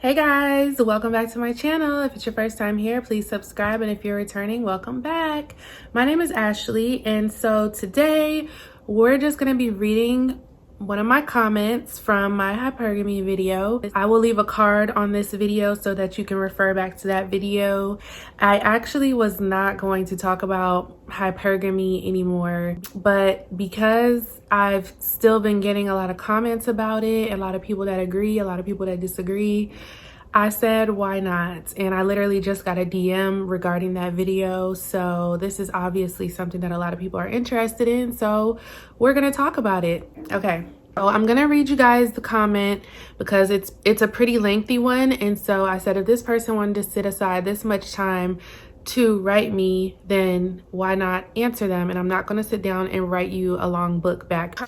Hey guys, welcome back to my channel. If it's your first time here, please subscribe, and if you're returning, welcome back. My name is Ashley, and so today we're just going to be reading one of my comments from my hypergamy video. I will leave a card on this video so that you can refer back to that video. I actually was not going to talk about hypergamy anymore, but because I've still been getting a lot of comments about it, a lot of people that agree, a lot of people that disagree, I said, why not? And I literally just got a DM regarding that video. So this is obviously something that a lot of people are interested in. So we're going to talk about it. Okay. So I'm going to read you guys the comment because it's a pretty lengthy one. And so I said, if this person wanted to sit aside this much time to write me, then why not answer them? And I'm not going to sit down and write you a long book back.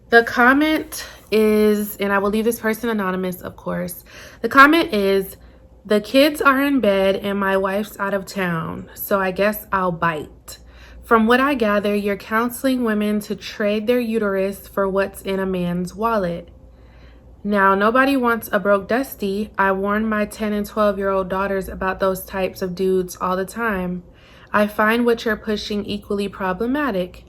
The comment is, and I will leave this person anonymous, of course. The comment is, the kids are in bed and my wife's out of town, so I guess I'll bite. From what I gather, you're counseling women to trade their uterus for what's in a man's wallet. Now, nobody wants a broke dusty. I warn my 10 and 12-year-old daughters about those types of dudes all the time. I find what you're pushing equally problematic.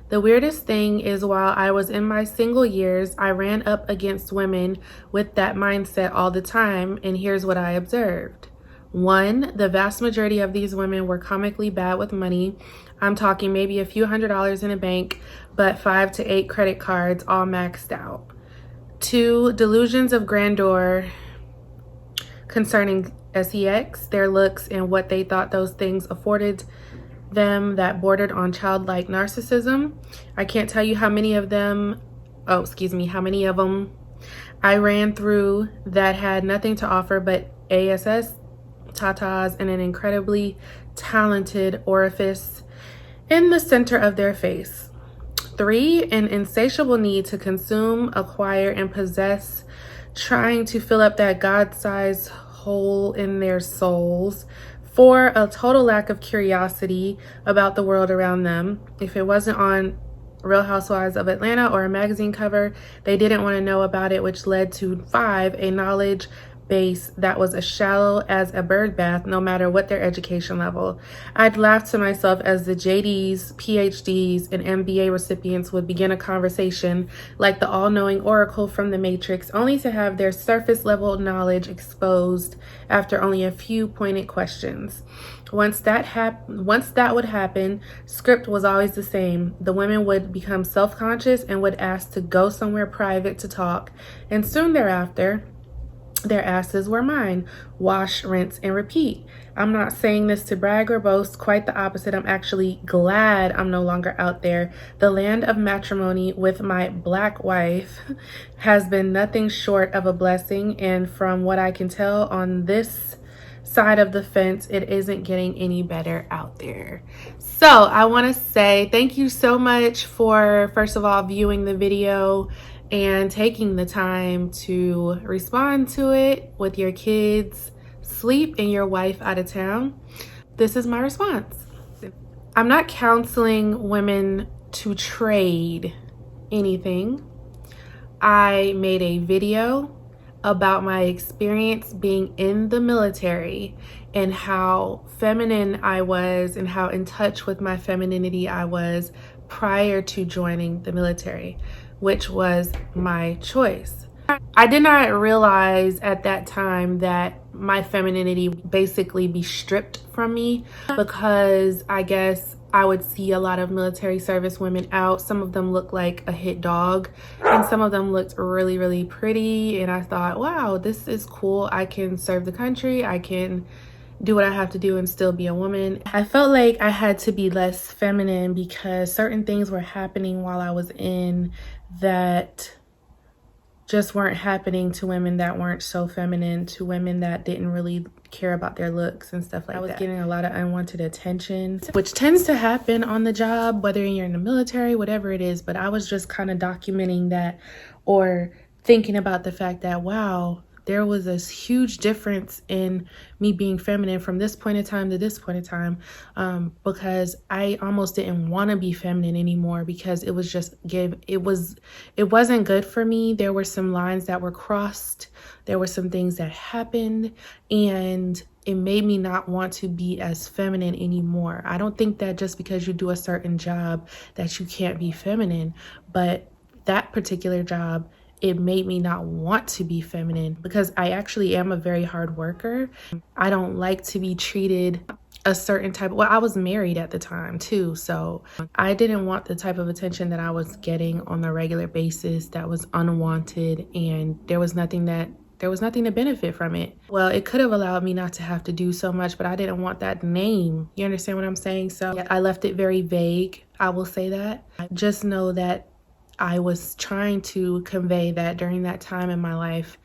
The weirdest thing is, while I was in my single years, I ran up against women with that mindset all the time, and here's what I observed. 1, the vast majority of these women were comically bad with money. I'm talking maybe a few $100s in a bank, but 5 to 8 credit cards all maxed out. 2, delusions of grandeur concerning sex, their looks, and what they thought those things afforded them that bordered on childlike narcissism. I can't tell you how many of them I ran through that had nothing to offer but ass, tatas, and an incredibly talented orifice in the center of their face. 3, an insatiable need to consume, acquire, and possess, trying to fill up that God-sized hole in their souls. 4, a total lack of curiosity about the world around them. If it wasn't on Real Housewives of Atlanta or a magazine cover, they didn't want to know about it, which led to 5, a knowledge base that was as shallow as a bird bath, no matter what their education level. I'd laugh to myself as the JDs, PhDs, and MBA recipients would begin a conversation like the all-knowing oracle from the Matrix, only to have their surface level knowledge exposed after only a few pointed questions. Once that would happen, script was always the same. The women would become self-conscious and would ask to go somewhere private to talk, and soon thereafter, their asses were mine. Wash, rinse, and repeat. I'm not saying this to brag or boast, quite the opposite. I'm actually glad I'm no longer out there. The land of matrimony with my black wife has been nothing short of a blessing, and from what I can tell on this side of the fence, it isn't getting any better out there. So I want to say thank you so much for, first of all, viewing the video and taking the time to respond to it with your kids asleep and your wife out of town. This is my response. I'm not counseling women to trade anything. I made a video about my experience being in the military and how feminine I was and how in touch with my femininity I was prior to joining the military, which was my choice. I did not realize at that time that my femininity basically be stripped from me, because I guess I would see a lot of military service women out. Some of them looked like a hit dog, and some of them looked really, really pretty. And I thought, wow, this is cool. I can serve the country. I can do what I have to do and still be a woman. I felt like I had to be less feminine because certain things were happening while I was in that just weren't happening to women that weren't so feminine, to women that didn't really care about their looks and stuff like that. I was getting a lot of unwanted attention, which tends to happen on the job, whether you're in the military, whatever it is. But I was just kind of documenting that, or thinking about the fact that, wow, there was this huge difference in me being feminine from this point in time to this point in time, because I almost didn't want to be feminine anymore, because it was just it wasn't good for me. There were some lines that were crossed. There were some things that happened, and it made me not want to be as feminine anymore. I don't think that just because you do a certain job that you can't be feminine, but that particular job, it made me not want to be feminine, because I actually am a very hard worker. I don't like to be treated a certain type of, well, I was married at the time too, so I didn't want the type of attention that I was getting on a regular basis that was unwanted, and there was nothing to benefit from it. Well, it could have allowed me not to have to do so much, but I didn't want that name. You understand what I'm saying? So yeah, I left it very vague. I will say that. Just know that I was trying to convey that during that time in my life,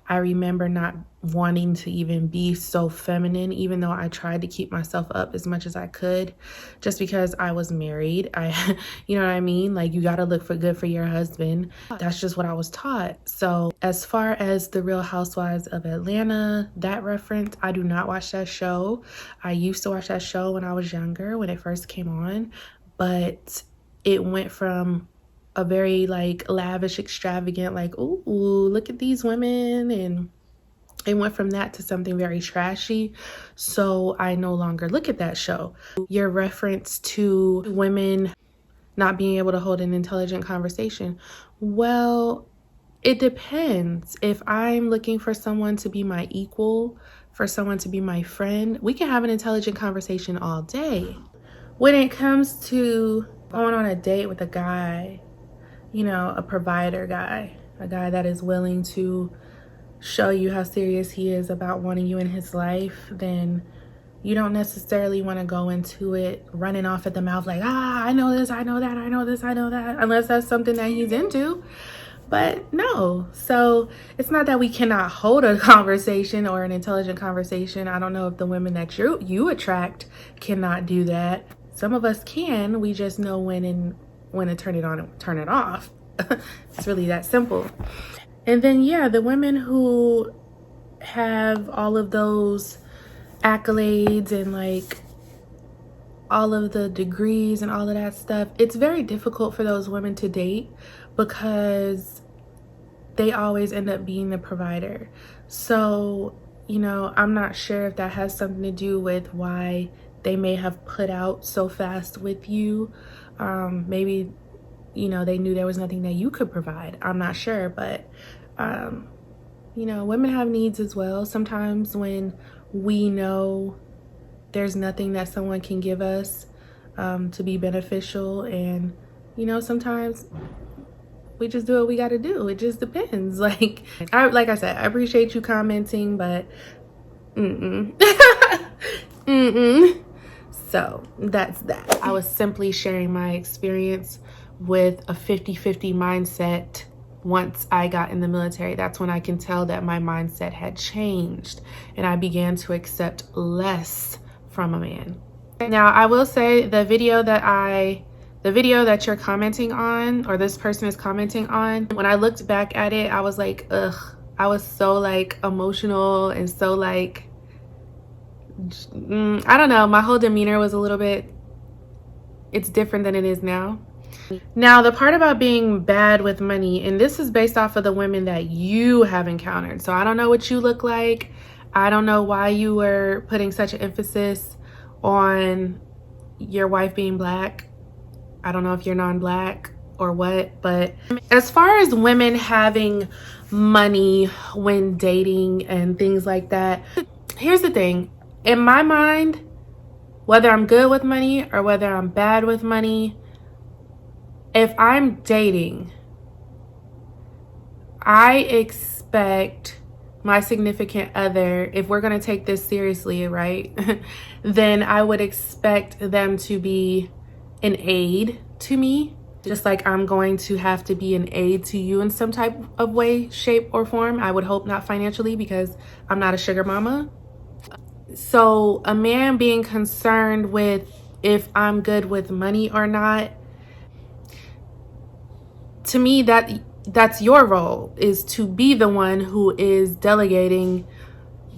I remember not wanting to even be so feminine, even though I tried to keep myself up as much as I could, just because I was married. You know what I mean? Like, you got to look for good for your husband. That's just what I was taught. So as far as the Real Housewives of Atlanta, that reference, I do not watch that show. I used to watch that show when I was younger, when it first came on, but it went from a very like lavish, extravagant, like, ooh, look at these women, and it went from that to something very trashy. So I no longer look at that show. Your reference to women not being able to hold an intelligent conversation, well, it depends. If I'm looking for someone to be my equal, for someone to be my friend, we can have an intelligent conversation all day. When it comes to going on a date with a guy, you know, a provider guy, a guy that is willing to show you how serious he is about wanting you in his life, then you don't necessarily want to go into it running off at the mouth like, I know this, I know that, I know this, I know that, unless that's something that he's into. But no, so it's not that we cannot hold a conversation or an intelligent conversation. I don't know if the women that you attract cannot do that. Some of us can. We just know when to turn it on and turn it off. It's really that simple. And then, yeah, the women who have all of those accolades and like all of the degrees and all of that stuff, it's very difficult for those women to date, because they always end up being the provider. So, you know, I'm not sure if that has something to do with why they may have put out so fast with you. Maybe, you know, they knew there was nothing that you could provide. I'm not sure, but, you know, women have needs as well. Sometimes when we know there's nothing that someone can give us to be beneficial, and, you know, sometimes we just do what we got to do. It just depends. Like I said, I appreciate you commenting, but So that's that. I was simply sharing my experience with a 50-50 mindset. Once I got in the military, that's when I can tell that my mindset had changed and I began to accept less from a man. Now, I will say the video that you're commenting on, or this person is commenting on, when I looked back at it, I was like, ugh, I was so like emotional and so like, I don't know, my whole demeanor was a little bit, it's different than it is now. Now, the part about being bad with money, and this is based off of the women that you have encountered. So I don't know what you look like. I don't know why you were putting such an emphasis on your wife being black. I don't know if you're non-black or what, but as far as women having money when dating and things like that, here's the thing. In my mind, whether I'm good with money or whether I'm bad with money, if I'm dating, I expect my significant other, if we're going to take this seriously, right, then I would expect them to be an aid to me, just like I'm going to have to be an aid to you in some type of way, shape, or form. I would hope not financially, because I'm not a sugar mama. So a man being concerned with if I'm good with money or not, to me, that that's your role, is to be the one who is delegating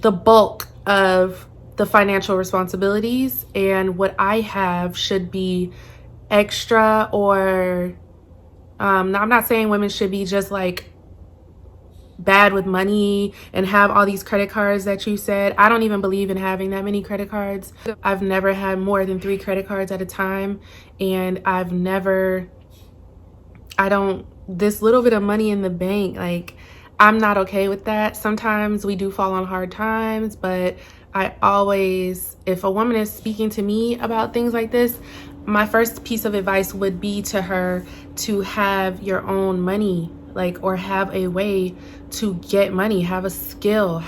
the bulk of the financial responsibilities, and what I have should be extra. Or now, I'm not saying women should be just like bad with money and have all these credit cards that you said. I don't even believe in having that many credit cards. I've never had more than 3 credit cards at a time, and I don't, this little bit of money in the bank, like, I'm not okay with that. Sometimes we do fall on hard times, but I always, if a woman is speaking to me about things like this, my first piece of advice would be to her to have your own money, like, or have a way to get money, have a skill,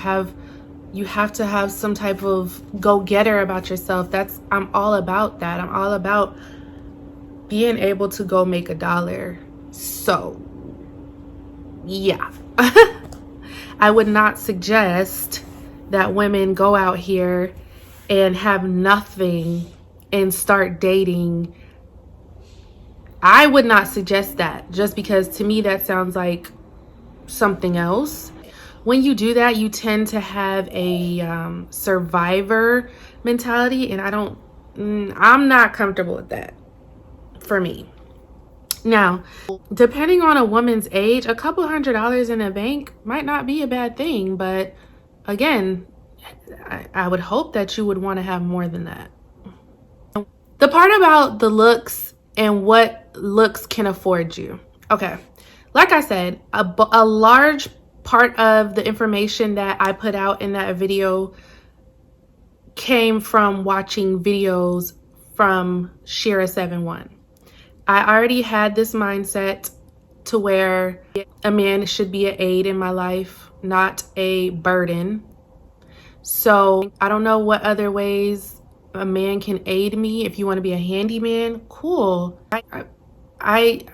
you have to have some type of go-getter about yourself. I'm all about that. I'm all about being able to go make $1. So, yeah. I would not suggest that women go out here and have nothing and start dating. I would not suggest that, just because to me that sounds like something else. When you do that, you tend to have a survivor mentality, and I'm not comfortable with that for me. Now, depending on a woman's age, a couple $100s in a bank might not be a bad thing, but again, I would hope that you would want to have more than that. The part about the looks and what looks can afford you. Okay, like I said, a large part of the information that I put out in that video came from watching videos from Shira71. I already had this mindset to where a man should be an aid in my life, not a burden. So I don't know what other ways a man can aid me. If you want to be a handyman, cool. I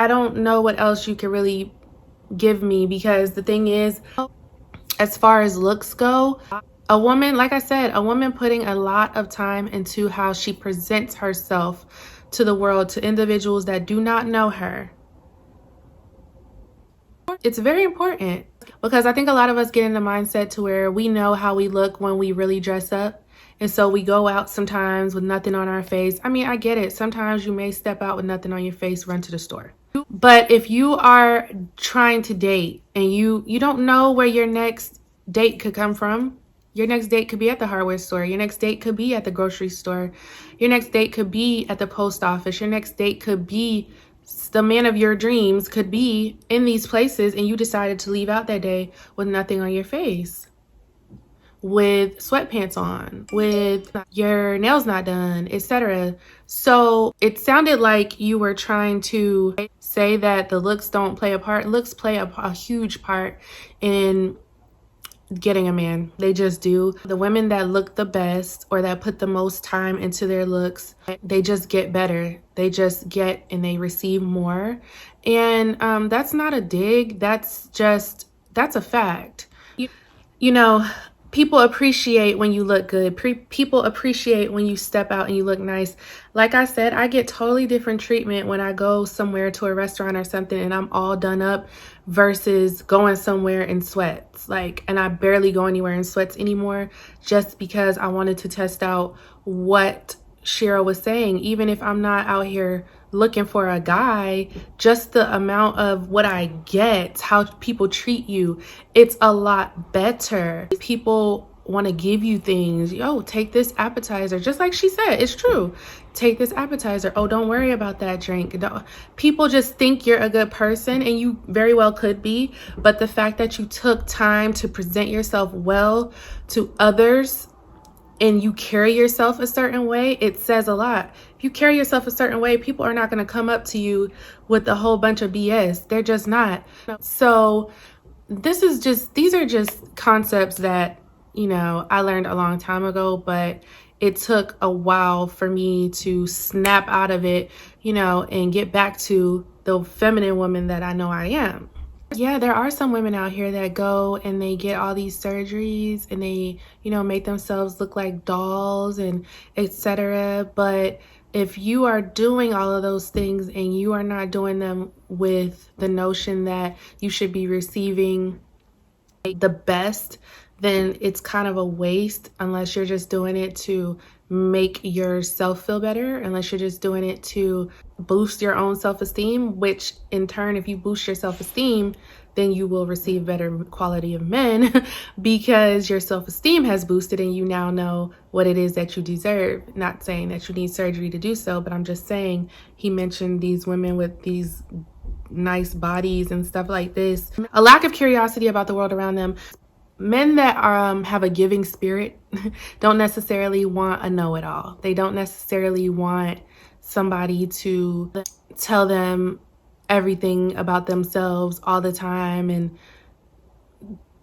don't know what else you could really give me, because the thing is, as far as looks go, a woman, like I said, a woman putting a lot of time into how she presents herself to the world, to individuals that do not know her. It's very important, because I think a lot of us get in the mindset to where we know how we look when we really dress up. And so we go out sometimes with nothing on our face. I mean, I get it. Sometimes you may step out with nothing on your face, run to the store. But if you are trying to date and you don't know where your next date could come from, your next date could be at the hardware store. Your next date could be at the grocery store. Your next date could be at the post office. Your next date could be the man of your dreams, could be in these places, and you decided to leave out that day with nothing on your face, with sweatpants on, with your nails not done, etc. So it sounded like you were trying to say that the looks don't play a part. Looks play a huge part in getting a man. They just do. The women that look the best, or that put the most time into their looks, they just get better. They just get and they receive more. And that's not a dig. That's a fact. You know, people appreciate when you look good. People appreciate when you step out and you look nice. Like I said, I get totally different treatment when I go somewhere to a restaurant or something and I'm all done up versus going somewhere in sweats. And I barely go anywhere in sweats anymore, just because I wanted to test out what Shira was saying. Even if I'm not out here looking for a guy, just the amount of what I get, how people treat you, it's a lot better. People want to give you things. Yo, take this appetizer. Just like she said, it's true. Take this appetizer. Oh, don't worry about that drink. People just think you're a good person, and you very well could be. But the fact that you took time to present yourself well to others, and you carry yourself a certain way, it says a lot. If you carry yourself a certain way, people are not going to come up to you with a whole bunch of BS. They're just not. So these are just concepts that, I learned a long time ago, but it took a while for me to snap out of it, and get back to the feminine woman that I know I am. Yeah, there are some women out here that go and they get all these surgeries and they, make themselves look like dolls and etc. But if you are doing all of those things and you are not doing them with the notion that you should be receiving the best, then it's kind of a waste, unless you're just doing it to make yourself feel better, unless you're just doing it to boost your own self-esteem, which in turn, if you boost your self-esteem, then you will receive better quality of men because your self-esteem has boosted and you now know what it is that you deserve. Not saying that you need surgery to do so, but I'm just saying he mentioned these women with these nice bodies and stuff like this. A lack of curiosity about the world around them. Men that have a giving spirit don't necessarily want a know-it-all. They don't necessarily want somebody to tell them everything about themselves all the time, and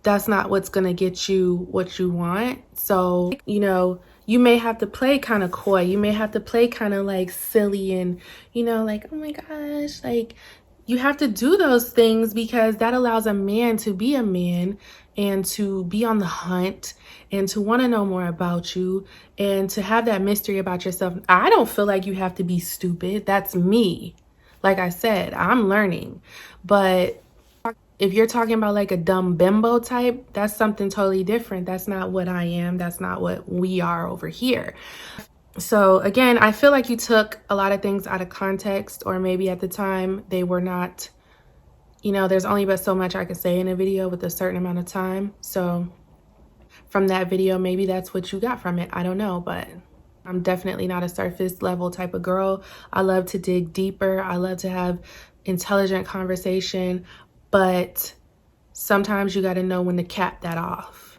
that's not what's gonna get you what you want. So, you know, you may have to play kind of coy. You may have to play kind of like silly and, you know, like, oh my gosh, like, you have to do those things because that allows a man to be a man and to be on the hunt and to want to know more about you and to have that mystery about yourself. I don't feel like you have to be stupid. That's me. Like I said, I'm learning. But if you're talking about like a dumb bimbo type, that's something totally different. That's not what I am. That's not what we are over here. So again, I feel like you took a lot of things out of context, or maybe at the time they were not, you know, there's only but so much I could say in a video with a certain amount of time. So from that video, maybe that's what you got from it. I don't know, but I'm definitely not a surface level type of girl. I love to dig deeper. I love to have intelligent conversation, but sometimes you got to know when to cap that off.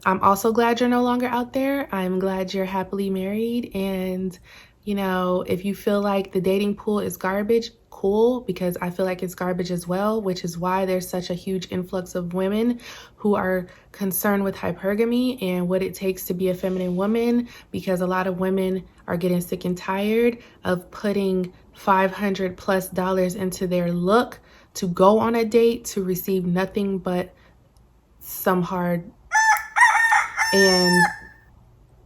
I'm also glad you're no longer out there. I'm glad you're happily married. And, you know, if you feel like the dating pool is garbage, cool, because I feel like it's garbage as well, which is why there's such a huge influx of women who are concerned with hypergamy and what it takes to be a feminine woman, because a lot of women are getting sick and tired of putting $500+ into their look to go on a date to receive nothing but some hard. And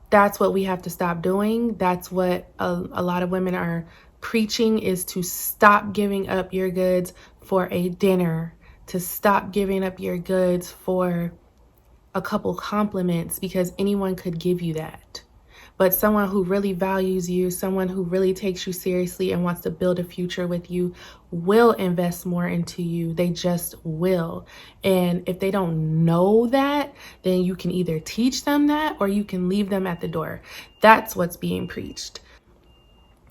that's what we have to stop doing. That's what a lot of women are preaching, is to stop giving up your goods for a dinner, to stop giving up your goods for a couple compliments, because anyone could give you that. But someone who really values you, someone who really takes you seriously and wants to build a future with you will invest more into you. They just will. And if they don't know that, then you can either teach them that or you can leave them at the door. That's what's being preached.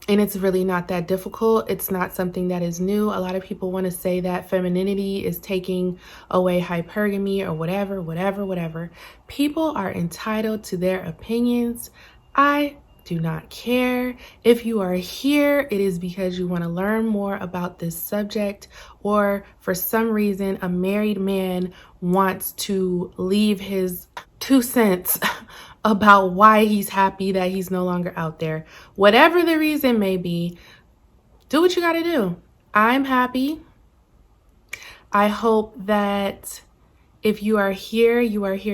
And it's really not that difficult. It's not something that is new. A lot of people want to say that femininity is taking away hypergamy or whatever. People are entitled to their opinions. I do not care. If you are here, it is because you want to learn more about this subject, or for some reason, a married man wants to leave his 2 cents about why he's happy that he's no longer out there. Whatever the reason may be, do what you got to do. I'm happy. I hope that if you are here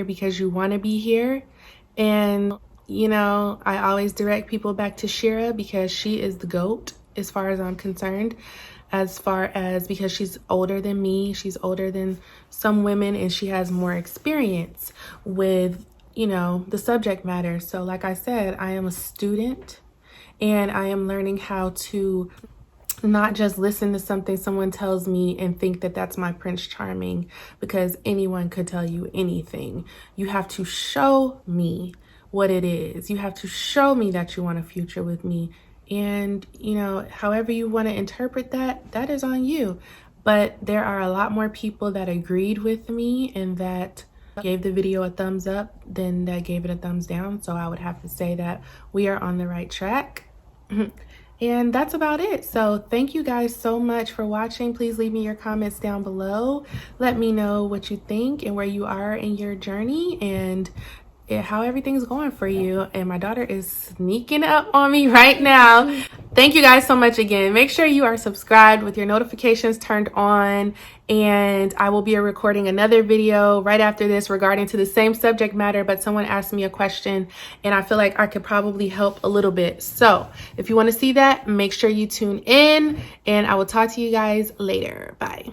because you want to be here. And you know, I always direct people back to Shira because she is the GOAT as far as I'm concerned, as far as because she's older than me, she's older than some women, and she has more experience with, you know, the subject matter. So like I said, I am a student and I am learning how to not just listen to something someone tells me and think that that's my Prince Charming, because anyone could tell you anything. You have to show me what it is. You have to show me that you want a future with me. And, you know, however you want to interpret that, that is on you. But there are a lot more people that agreed with me and that gave the video a thumbs up than that gave it a thumbs down. So I would have to say that we are on the right track. And that's about it. So thank you guys so much for watching. Please leave me your comments down below. Let me know what you think and where you are in your journey and how everything's going for you. And my daughter is sneaking up on me right now. Thank you guys so much again. Make sure you are subscribed with your notifications turned on, and I will be recording another video right after this regarding to the same subject matter, but someone asked me a question and I feel like I could probably help a little bit. So if you want to see that, make sure you tune in, and I will talk to you guys later. Bye.